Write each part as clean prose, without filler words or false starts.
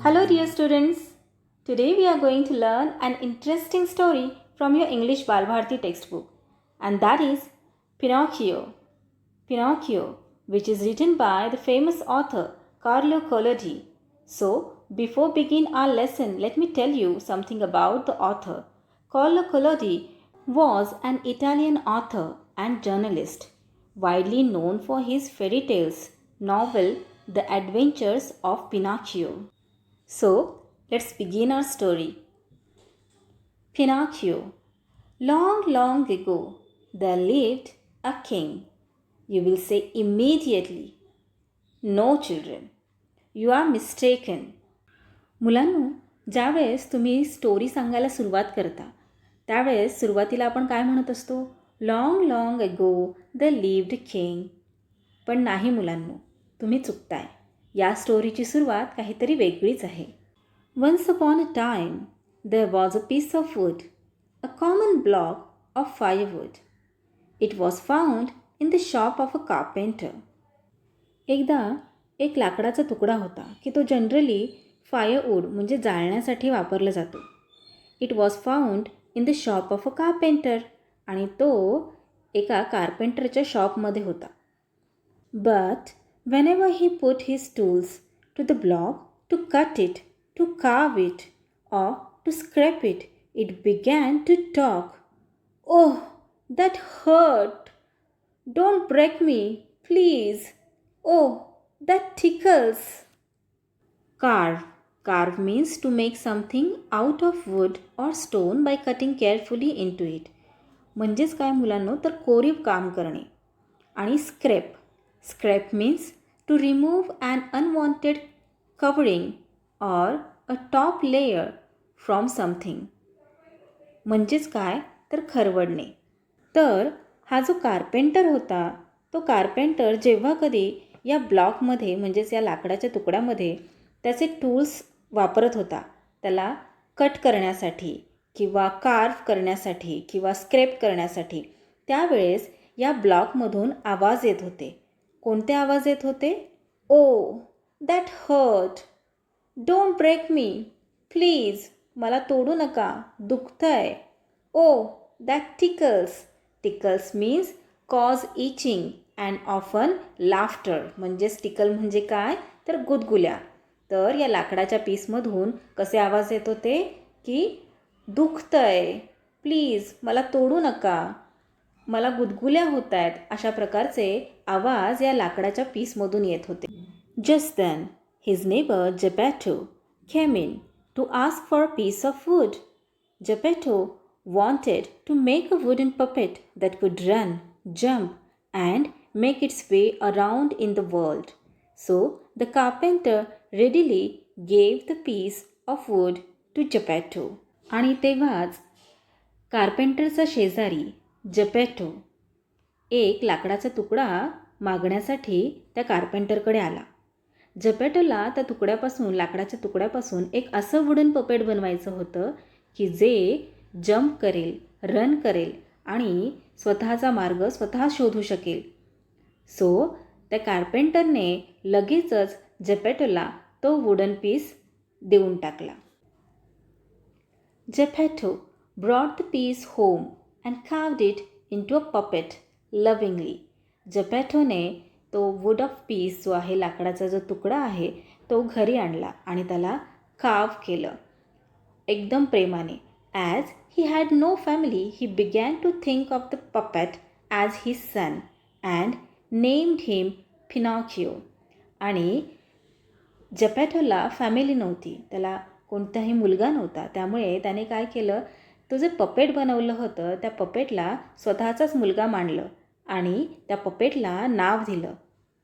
Hello, dear students. Today we are going to learn an interesting story from your English Balbharti textbook, and that is Pinocchio. Pinocchio, which is written by the famous author Carlo Collodi. So, before begin our lesson, let me tell you something about the author. Carlo Collodi was an Italian author and journalist, widely known for his fairy tales novel The Adventures of Pinocchio. So, let's begin our story. Pinocchio. Long, long ago, there lived a king. You will say immediately, no children. You are mistaken. मुलांनो, ज्यावेळेस तुम्ही story सांगायला सुरुवात करता त्यावेळेस सुरुवातीला आपण काय म्हणत असतो? लॉंग लॉंग एगो द लिव्ड किंग. पण नाही मुलांनो, तुम्ही चुकताय. या स्टोरीची सुरुवात काहीतरी वेगळीच आहे. Once upon a time, there was a piece of wood, a common block of firewood. It was found in the shop of a carpenter. एकदा एक लाकडाचा तुकडा होता की तो जनरली फायरवूड म्हणजे जाळण्यासाठी वापरला जातो. It was found in the shop of a carpenter आणि तो एका कार्पेंटरच्या शॉपमध्ये होता. But whenever he put his tools to the block to cut it, to carve it, or to scrape it, it began to talk. Oh, that hurt! Don't break me, please. Oh, that tickles. Carve. Carve means to make something out of wood or stone by cutting carefully into it. म्हणजेच काय मुलांनो, तर कोरीव काम करणे. आणि scrape. Scrape means to remove an unwanted covering or a top layer from something. म्हणजेच काय, तर खरवडणे. तर हा जो कार्पेंटर होता, तो कार्पेंटर जेव्हा कधी या ब्लॉकमध्ये म्हणजेच या लाकडाच्या तुकड्यामध्ये त्याचे टूल्स वापरत होता, त्याला कट करण्यासाठी किंवा कार्व करण्यासाठी किंवा स्क्रेप करण्यासाठी, त्यावेळेस या ब्लॉकमधून आवाज येत होते. कोणते आवाज येत होते? Oh, that hurt. Don't break me, please. मला तोडू नका, दुखतंय. Oh, that tickles. Tickles means cause itching and often laughter. म्हणजेच टिकल म्हणजे काय, तर गुदगुल्या. तर या लाकडाच्या पीसमधून कसे आवाज येत होते की दुखतंय, प्लीज मला तोडू नका, मला गुदगुल्या होत आहेत, अशा प्रकारचे आवाज या लाकडाच्या पीसमधून येत होते. Just then his neighbour Geppetto came in to ask for a piece of wood. Geppetto wanted to make a wooden puppet that could run, jump, and make its way around in the world. So the carpenter readily gave the piece of wood to Geppetto. आणि तेव्हाच कार्पेंटरचा शेजारी Geppetto एक लाकडाचा तुकडा मागण्यासाठी त्या कार्पेंटरकडे आला. जेपेटोला त्या तुकड्यापासून लाकडाच्या तुकड्यापासून एक असं वुडन पपेट बनवायचं होतं की जे जंप करेल, रन करेल आणि स्वतःचा मार्ग स्वतः शोधू शकेल. सो त्या कार्पेंटरने लगेचच जेपेटोला तो वुडन पीस देऊन टाकला. Geppetto brought the piece home and carved it into a puppet lovingly. जेपेटोने तो वूड ऑफ पीस जो आहे, लाकडाचा जो तुकडा आहे, तो घरी आणला आणि त्याला कार्व केलं एकदम प्रेमाने. As he had no family, he began to think of the puppet as his son and named him Pinocchio. आणि जेपेटोला फॅमिली नव्हती, त्याला कोणताही मुलगा नव्हता. त्यामुळे त्याने काय केलं, तो जे पपेट बनवलं होतं त्या पपेटला स्वतःचाच मुलगा मानलं आणि त्या पपेटला नाव दिलं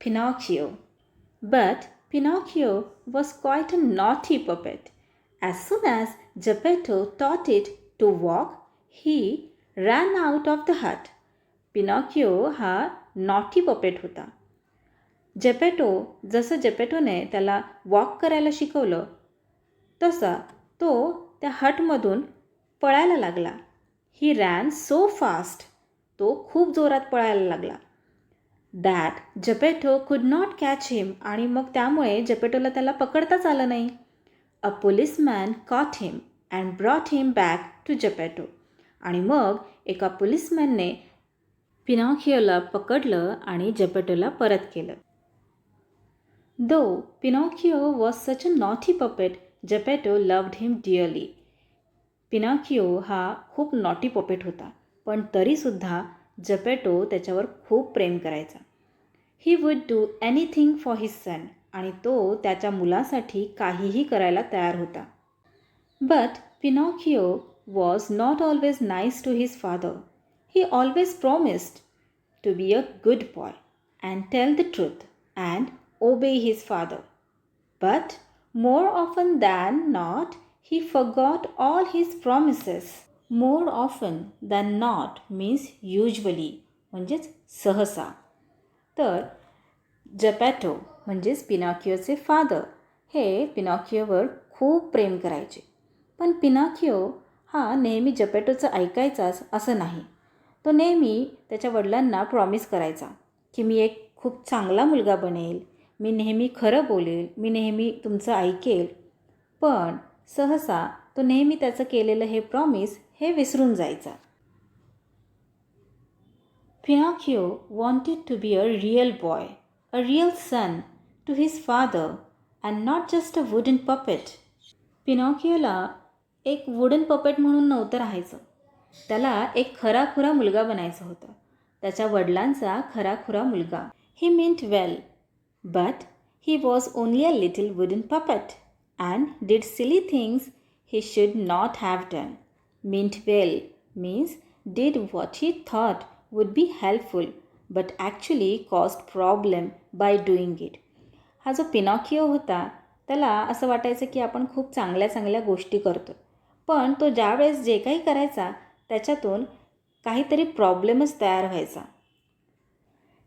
Pinocchio. But Pinocchio was quite a naughty puppet. As soon as Geppetto taught it to walk, he ran out of the hut. Pinocchio हा नॉटी पपेट होता. जसं जेपेटोने त्याला वॉक करायला शिकवलं तसा तो त्या हटमधून पळायला लागला. ही रॅन सो फास्ट. तो खूप जोरात पळायला लागला. दॅट जेपेटो कुड नॉट कॅच हिम. आणि मग त्यामुळे जेपेटोला त्याला पकडताच आलं नाही. A policeman caught him and brought him back to Geppetto. आणि मग एका पोलिसमॅनने पिनॉकिओला पकडलं आणि जेपेटोला परत केलं. Though Pinocchio was such a naughty puppet, Geppetto loved him dearly. पिनॉकिओ हा खूप नॉटी पपेट होता, पण तरीसुद्धा जेपेटो त्याच्यावर खूप प्रेम करायचा. He would do anything for his son, आणि तो त्याच्या मुलासाठी काहीही करायला तयार होता. But Pinocchio was not always nice to his father. He always promised to be a good boy and tell the truth and obey his father. But more often than not he forgot all his promises. More often than not means usually, म्हणजेच सहसा. तर Geppetto म्हणजेच पिनॉकिओचे father हे पिनॉकिओवर खूप प्रेम करायचे. पण पिनॉकिओ हा नेहमी जेपेटोचं ऐकायचाच असं नाही. तो नेहमी त्याच्या वडिलांना प्रॉमिस करायचा की मी एक खूप चांगला मुलगा बनेल, मी नेहमी खरं बोलेल, मी नेहमी तुमचं ऐकेल. पण सहसा तो नेहमी त्याचं केलेलं हे प्रॉमिस हे विसरून जायचा. Pinocchio wanted to be a real boy, a real son to his father and not just a wooden puppet. पिनॉकिओला एक वुडन पपेट म्हणून नव्हतं राहायचं. त्याला एक खराखुरा मुलगा बनायचं होतं, त्याच्या वडिलांचा खराखुरा मुलगा. He meant well, but he was only a little wooden puppet and did silly things he should not have done. Meant well means did what he thought would be helpful but actually caused problem by doing it. हा जो पिनॉकिओ होता त्याला असं वाटायचं की आपण खूप चांगल्या चांगल्या गोष्टी करतो, पण तो ज्यावेळेस जे काही करायचा त्याच्यातून काहीतरी प्रॉब्लेमच तयार व्हायचा.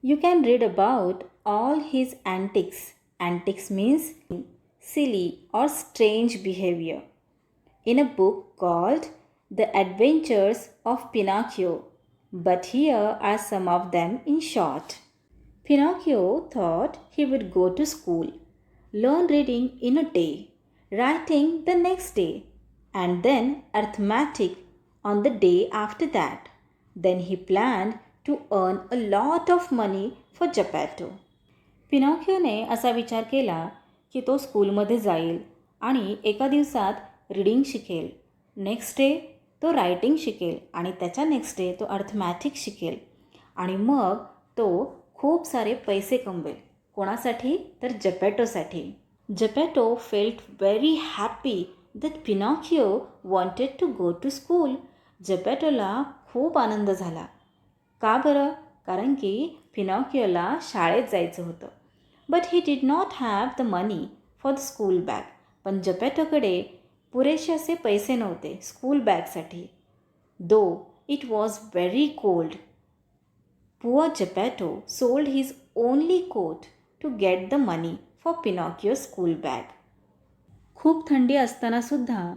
You can read about all his antics. Antics means silly or strange behavior in a book called The Adventures of Pinocchio, but here are some of them in short. Pinocchio thought he would go to school, learn reading in a day, writing the next day, and then arithmetic on the day after that. Then he planned to earn a lot of money for Geppetto. पिनॉकिओने असा विचार केला की तो स्कूलमध्ये जाईल आणि एका दिवसात रीडिंग शिकेल, नेक्स्ट डे तो रायटिंग शिकेल आणि त्याच्या नेक्स्ट डे तो अर्थमॅटिक शिकेल आणि मग तो खूप सारे पैसे कमवेल. कोणासाठी? तर जेपेटोसाठी. Geppetto felt very happy that Pinocchio wanted to go to school. जेपेटोला खूप आनंद झाला. का बरं? कारण की पिनॉकिओला शाळेत जायचं होतं. But he did not have the money for the school bag. पण जेपेटोकडे पुरेसे असे पैसे नव्हते स्कूल बॅगसाठी. Though it was very cold, poor Geppetto sold his only coat to get the money for Pinocchio school bag. खूप थंडी असतानासुद्धा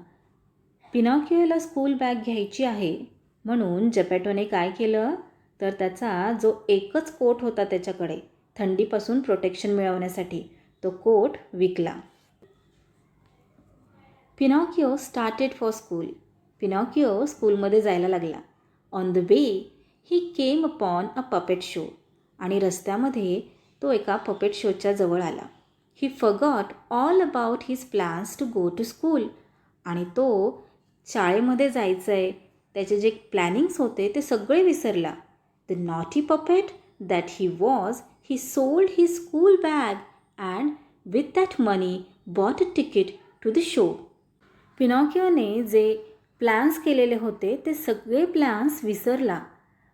पिनॉकिओला स्कूल बॅग घ्यायची आहे म्हणून जेपेटोने काय केलं तर त्याचा जो एकच कोट होता त्याच्याकडे थंडीपासून प्रोटेक्शन मिळवण्यासाठी तो कोट विकला. Pinocchio started for school. Pinocchio स्कूलमध्ये जायला लागला. On the way he came upon a puppet show. आणि रस्त्यामध्ये तो एका पपेट शोच्या जवळ आला. He forgot all about his plans to go to school. आणि तो शाळेमध्ये जायचं आहे त्याचे जे प्लॅनिंग्स होते ते सगळे विसरला. The naughty puppet that he was, he sold his school bag and with that money bought a ticket to the show. पिनॉकिओने जे प्लॅन्स केलेले होते ते सगळे प्लॅन्स विसरला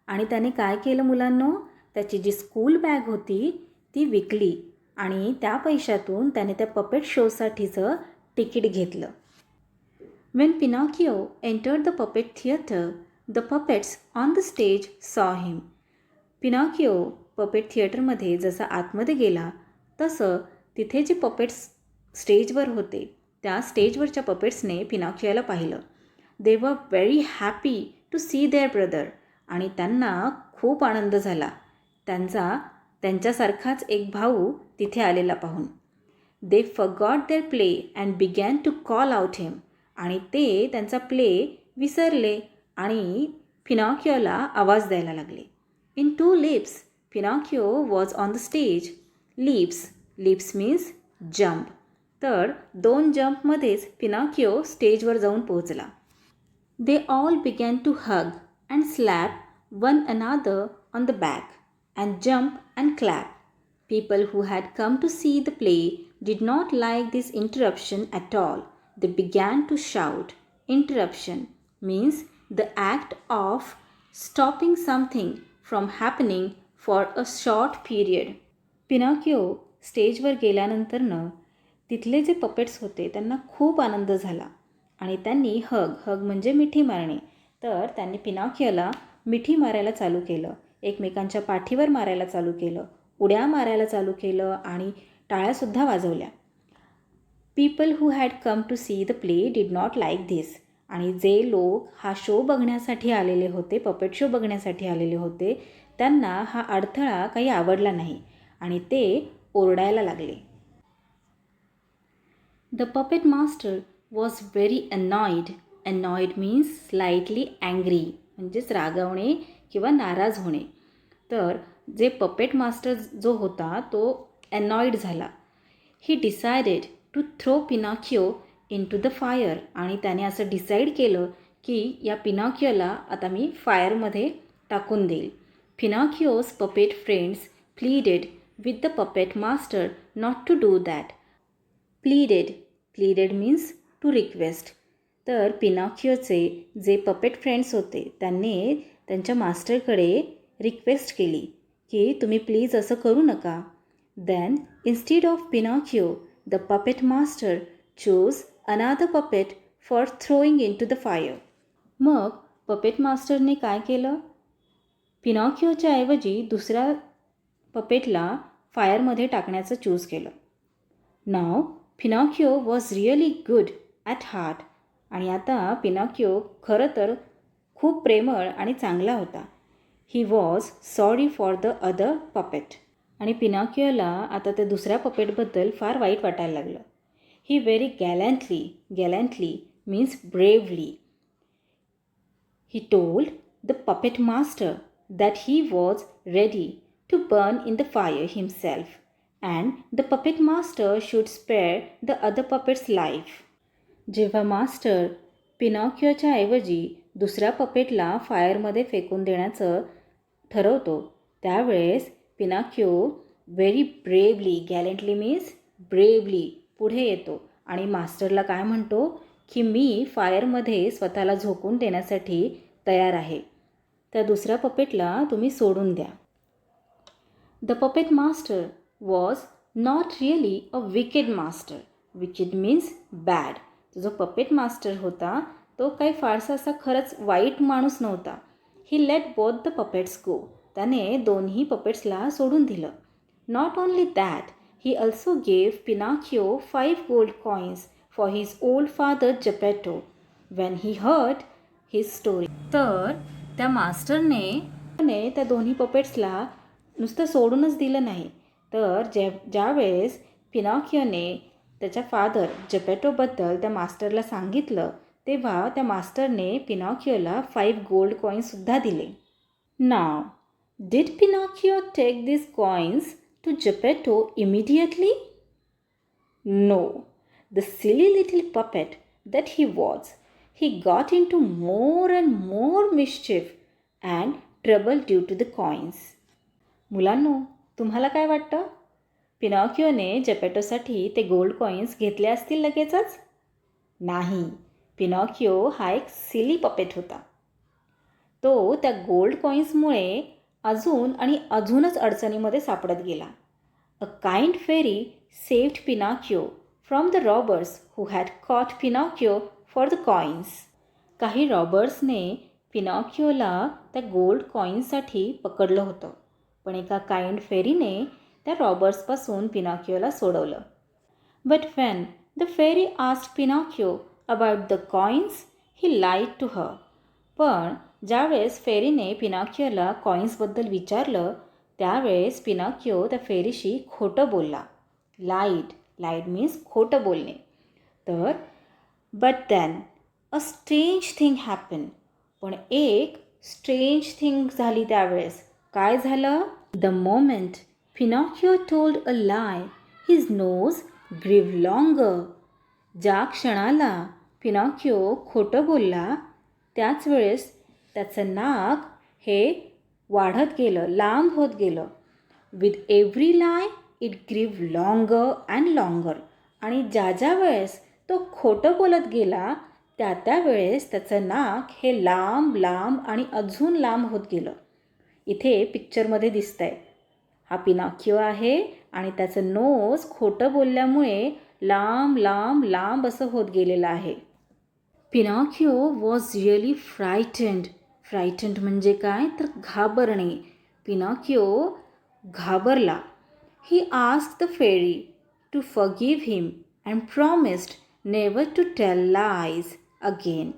आणि त्याने काय केलं मुलांनो, त्याची जी स्कूल बॅग होती ती विकली आणि त्या पैशातून त्याने त्या पपेट शोसाठीचं तिकीट घेतलं. When Pinocchio entered the puppet theater, the puppets on the stage saw him. Pinocchio puppet थिएटरमध्ये जसा आतमध्ये गेला तसं तिथे जे पपेट्स स्टेजवर होते त्या स्टेजवरच्या पपेट्सने पिनॉकिओला पाहिलं. They were very happy to see their brother. आणि त्यांना खूप आनंद झाला त्यांच्यासारखाच एक भाऊ तिथे आलेला पाहून. They forgot their play and began to call out him. आणि ते त्यांचा प्ले विसरले आणि पिनॉकिओला आवाज द्यायला लागले. In 2 leaps, Pinocchio was on the stage. Leaps means jump. तर 2 जम्पमध्येच पिनॉकिओ स्टेजवर जाऊन पोहोचला. They all began to hug and slap one another on the back and jump and clap. People who had come to see the play did not like this interruption at all. They began to shout. Interruption means the act of stopping something from happening for a short period. पिनॉकिओ स्टेजवर गेल्यानंतरनं तिथले जे puppets होते त्यांना खूप आनंद झाला आणि त्यांनी हग म्हणजे मिठी मारणे. तर त्यांनी पिनॉकिओला मिठी मारायला चालू केलं, एकमेकांच्या पाठीवर मारायला चालू केलं, उड्या मारायला चालू केलं आणि टाळ्यासुद्धा वाजवल्या. People who had come to see the play did not like this. आणि जे लोक हा शो बघण्यासाठी आलेले होते, पपेट शो बघण्यासाठी आलेले होते, त्यांना हा अडथळा काही आवडला नाही आणि ते ओरडायला लागले. The puppet master was very annoyed. Annoyed means slightly angry, म्हणजेच रागावणे किंवा नाराज होणे. तर जे पपेट मास्टर जो होता तो अनॉइड झाला. He decided to throw Pinocchio into the fire. आणि त्याने असं डिसाईड केलं की या पिनॉकिओला आता मी फायरमध्ये टाकून देईल. Pinocchio's puppet friends pleaded with the puppet master not to do that. Pleaded means to request. तर पिनॉकिओचे जे पपेट फ्रेंड्स होते त्यांनी त्यांच्या मास्टरकडे रिक्वेस्ट केली की तुम्ही प्लीज असं करू नका. Then instead of Pinocchio the puppet master chose another puppet for throwing into the fire. मग पपेट मास्टरने काय केलं? पिनॉकिओच्या ऐवजी दुसऱ्या पपेटला फायरमध्ये टाकण्याचं चूज केलं. Now Pinocchio was really good at heart. आणि आता पिनॉकिओ खरं तर खूप प्रेमळ आणि चांगला होता. He was sorry for the other puppet. आणि पिनॉकिओला आता त्या दुसऱ्या पपेटबद्दल फार वाईट वाटायला लागलं. He very gallantly means bravely. He told the puppet master that he was ready to burn in the fire himself and the puppet master should spare the other puppet's life. जेव्हा master पिनॉकिओच्या ऐवजी दुसऱ्या पपेटला फायरमध्ये फेकून देण्याचं ठरवतो त्यावेळेस Pinocchio very bravely, gallantly means bravely, पुढे येतो आणि मास्टरला काय म्हणतो की मी फायरमध्ये स्वतःला झोकून देण्यासाठी तयार आहे. त्या दुसऱ्या पपेटला तुम्ही सोडून द्या. The puppet master was not really a wicked master. Wicked means bad. जो पपेट मास्टर होता तो काही फारसा असा खरंच वाईट माणूस नव्हता. He let both the puppets go. त्याने दोन्ही पपेट्सला सोडून दिलं. Not only that, he also gave Pinocchio 5 gold coins for his old father Geppetto when he heard his story. तर त्या मास्टरने त्या दोन्ही पपेट्सला नुसतं सोडूनच दिलं नाही, तर ज्यावेळेस पिनॉकिओने त्याच्या फादर जेपेटोबद्दल त्या मास्टरला सांगितलं तेव्हा त्या मास्टरने पिनॉकिओला 5 gold coins दिले. Now did Pinocchio take this coins to Geppetto immediately? No. The silly little puppet that he was, he got into more and more mischief and trouble due to the coins. मुलांनो, तुम्हाला काय वाटतं? पिनॉकिओने जेपेटोसाठी ते gold coins घेतले असतील लगेचच? नाही. पिनॉकिओ हा एक सिली पपेट होता. तो त्या गोल्ड कॉइन्समुळे अजून आणि अजूनच अडचणीमध्ये सापडत गेला. A kind fairy saved Pinocchio from the robbers who had caught Pinocchio for the coins. काही रॉबर्सने पिनॉकिओला त्या गोल्ड कॉइन्ससाठी पकडलं होतं, पण एका काइंड फेरीने त्या रॉबर्सपासून पिनॉकिओला सोडवलं. But when the fairy asked Pinocchio about the coins he lied to her. पण ज्यावेळेस फेरीने पिनॉकिओला कॉइन्सबद्दल विचारलं त्यावेळेस पिनॉकिओ त्या फेरीशी खोटं बोलला. लाईड मीन्स खोटं बोलणे. तर but then a strange thing happen. पण एक स्ट्रेंज थिंग झाली त्यावेळेस. काय झालं? The moment Pinocchio told a lie, his nose grew longer. ज्या क्षणाला पिनॉकिओ खोटं बोलला त्याच वेळेस त्याचं नाक हे वाढत गेलं, लांब होत गेलं. विथ एव्हरी लाय इट ग्रीव लॉंगर अँड लॉंगर. आणि ज्या वेळेस तो खोटं बोलत गेला त्या वेळेस त्याचं नाक हे लांब लांब आणि अजून लांब होत गेलं. इथे पिक्चरमध्ये दिसतंय. हा पिनॉकिओ आहे आणि त्याचं नोज खोटं बोलल्यामुळे लांब लांब लांब असं होत गेलेलं आहे. पिनॉकिओ वॉज रिअली फ्रायटंड. फ्रायटंड म्हणजे काय तर घाबरणे. पिनॉकिओ घाबरला. He asked the fairy to forgive him and promised never to tell lies again.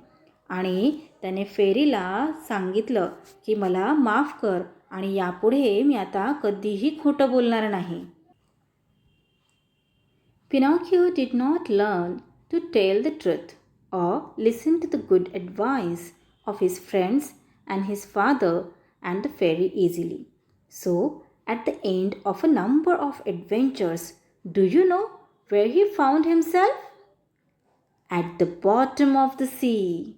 आणि त्याने फेरीला सांगितलं की मला माफ कर आणि यापुढे मी आता कधीही खोटं बोलणार नाही. Pinocchio did not learn to tell the truth or listen to the good advice of his friends and his father and the fairy easily. So, at the end of a number of adventures, do you know where he found himself? At the bottom of the sea.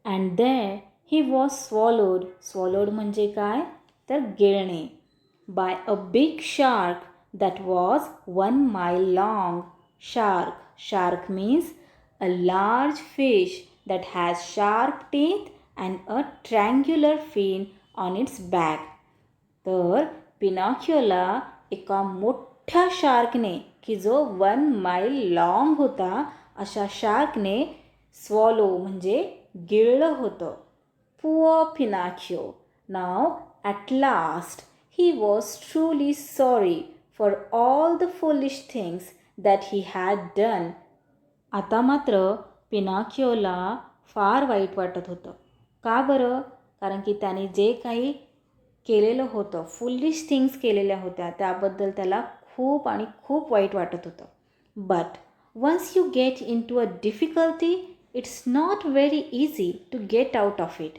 And there he was swallowed. Swallowed म्हणजे काय तर गिळणे. By a big shark that was 1 mile long. Shark. Shark means a large fish that has sharp teeth and a triangular fin on its back. तर पिनॉकिओला एका मोठ्या शार्कने की जो 1 mile long होता अशा शार्कने स्वॉलो म्हणजे गिळलं होतं. Poor Pinocchio. Now at last he was truly sorry for all the foolish things that he had done. आता मात्र पिनॉकिओला फार वाईट वाटत होतं. का बरं? कारण की त्याने जे काही केलेलं होतं, फुलिश थिंग्स केलेल्या होत्या त्याबद्दल त्याला खूप आणि खूप वाईट वाटत होतं. But once you get in to a difficulty it's not very easy to get out of it.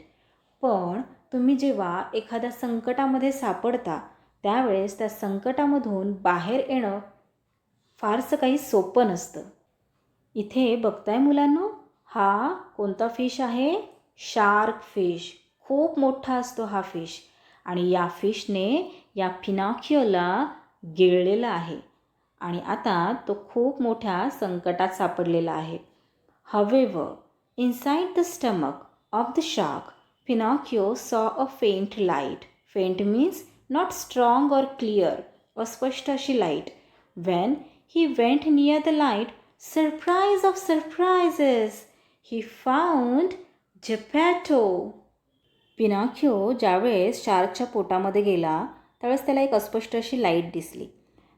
पण तुम्ही जेव्हा एखाद्या संकटामध्ये सापडता त्यावेळेस त्या संकटामधून बाहेर येणं फारसं काही सोपं नसतं. इथे बघताय मुलांनो, हा कोणता फिश आहे? Shark fish. खूप मोठा असतो हा फिश आणि या फिशने या पिनॉकिओला गिळलेलं आहे आणि आता तो खूप मोठ्या संकटात सापडलेला आहे. However, inside the stomach of the shark, Pinocchio saw a faint light. Faint means not strong or clear, अस्पष्ट अशी light. When he went near the light, surprise of surprises, he found Geppetto. पिनॉकिओ ज्यावेळेस शार्कच्या पोटामध्ये गेला त्यावेळेस त्याला एक अस्पष्ट अशी लाईट दिसली.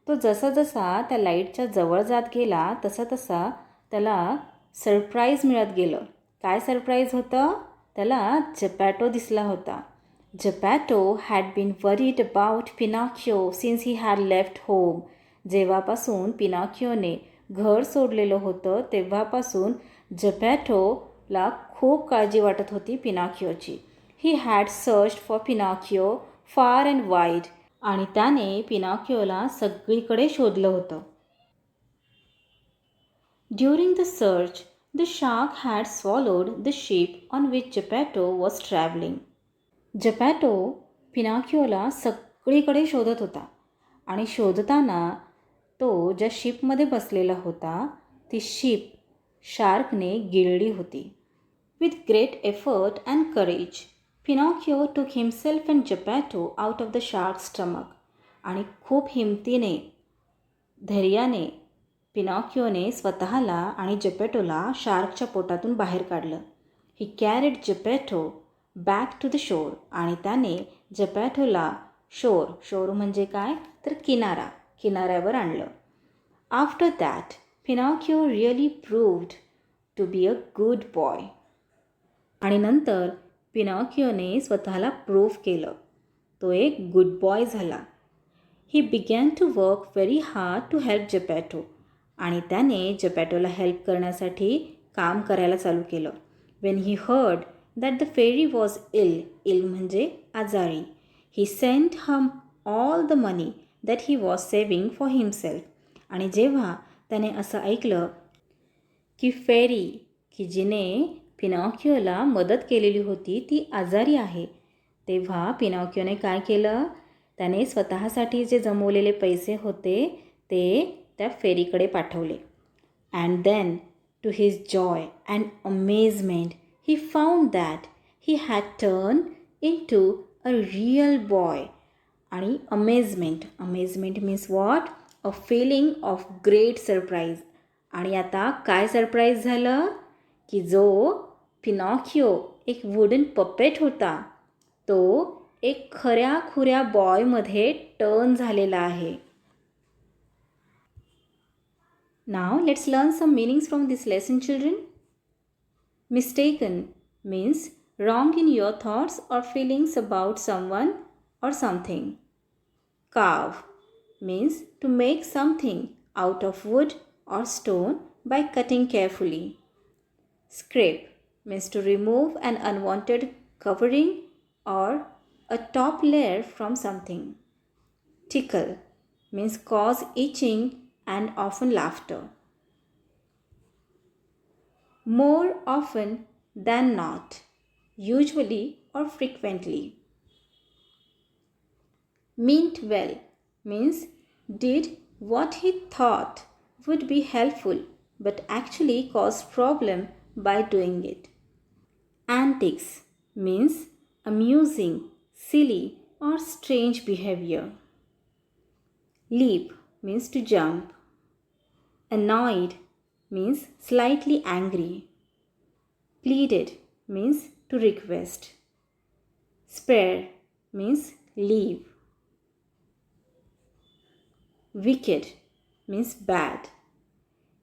तो जसा त्या लाईटच्या जवळ जात गेला तसा त्याला सरप्राईज मिळत गेलं. काय सरप्राईज होतं? त्याला जेपॅटो दिसला होता. Geppetto had been worried about Pinocchio since he had left home. जेव्हापासून पिनॉकिओने घर सोडलेलं होतं तेव्हापासून जेपॅटोला खूप काळजी वाटत होती पिनॉकिओची. He had searched for Pinocchio far and wide. आणि त्याने पिनॉकिओला सगळीकडे शोधलं होतं. During the search the shark had swallowed the ship on which Geppetto was travelling. Geppetto पिनॉकिओला सगळीकडे शोधत होता आणि शोधताना तो ज्या शिपमध्ये बसलेला होता ती शिप शार्कने गिळली होती. With great effort and courage Pinocchio took himself and Geppetto out of the shark's stomach. आणि खूप हिमतीने, धैर्याने पिनॉकिओने स्वतःला आणि जेपेटोला शार्कच्या पोटातून बाहेर काढलं. He carried Geppetto back to the shore. आणि त्याने जेपेटोला शोर म्हणजे काय तर किनाऱ्यावर आणलं. After that Pinocchio really proved to be a good boy. आणि नंतर पिनॉकिओने स्वतःला प्रूव्ह केलं. तो एक गुड बॉय झाला. He began to work very hard to help Geppetto. आणि त्याने जेपॅटोला हेल्प करण्यासाठी काम करायला चालू केलं. When he heard that the fairy was ill म्हणजे आजारी, he sent him all the money that he was saving for himself. आणि जेव्हा त्याने असं ऐकलं की फेरी की जिने पिनॉकिओला मदत केलेली होती ती आजारी आहे, तेव्हा पिनॉकिओने काय केलं, त्याने स्वतःसाठी जे जमवलेले पैसे होते ते त्या फेरीकडे पाठवले. And then to his joy and amazement he found that he had turn in to a real boy. आणि amazement means what, a feeling of great surprise. आणि आता काय सरप्राईज झालं की जो पिनॉकिओ एक वुडन पपेट होता तो एक खऱ्या खुऱ्या बॉयमध्ये टर्न झालेला आहे. Now let's learn some meanings from this lesson, children. Mistaken means wrong in your thoughts or feelings about someone or something. Carve means to make something out of wood or stone by cutting carefully. Scrape means to remove an unwanted covering or a top layer from something. Tickle means cause itching and often laughter. More often than not, usually or frequently. Meant well means did what he thought would be helpful but actually caused problem by doing it. Antics means amusing, silly or strange behavior. Leap means to jump. Annoyed means slightly angry. Pleaded means to request. Spare means leave. Wicked means bad.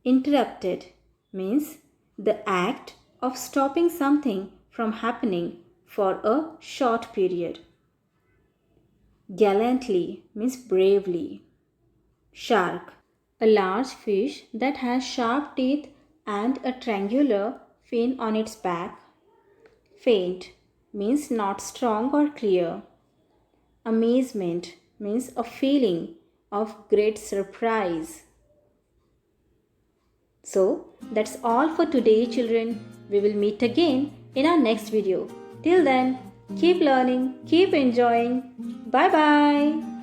Interrupted means the act of stopping something from happening for a short period. Gallantly means bravely. Shark, a large fish that has sharp teeth and a triangular fin on its back. Faint means not strong or clear. Amazement means a feeling of great surprise. So, that's all for today, children. We will meet again in our next video. Till then, keep learning, keep enjoying. Bye bye.